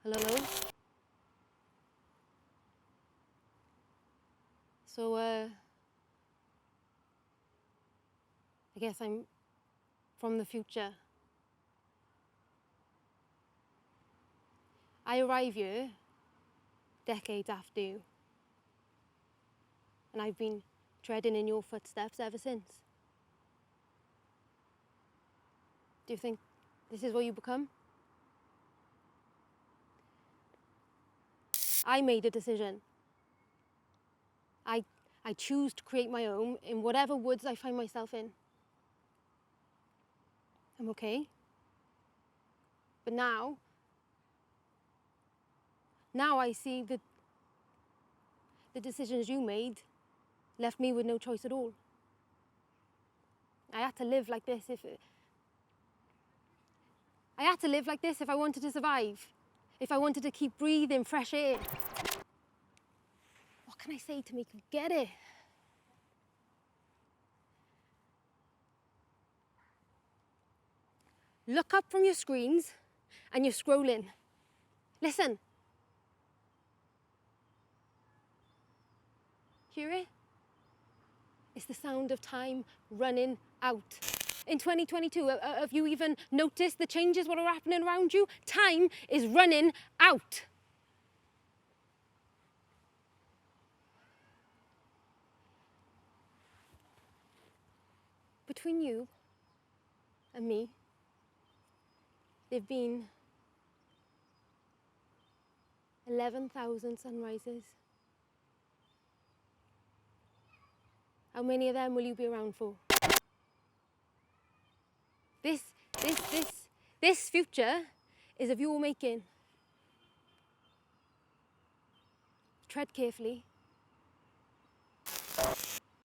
Hello. So, I guess I'm from the future. I arrive here decades after you. And I've been treading in your footsteps ever since. Do you think this is what you become? I made a decision. I choose to create my own in whatever woods I find myself in. I'm okay. But now I see that the decisions you made left me with no choice at all. I had to live like this if I wanted to survive, if I wanted to keep breathing fresh air. What can I say to make you get it? Look up from your screens and you're scrolling. Listen. Hear it? It's the sound of time running out. In 2022, have you even noticed the changes what are happening around you? Time is running out. Between you and me, there've been 11,000 sunrises. How many of them will you be around for? This future is of your making. Tread carefully.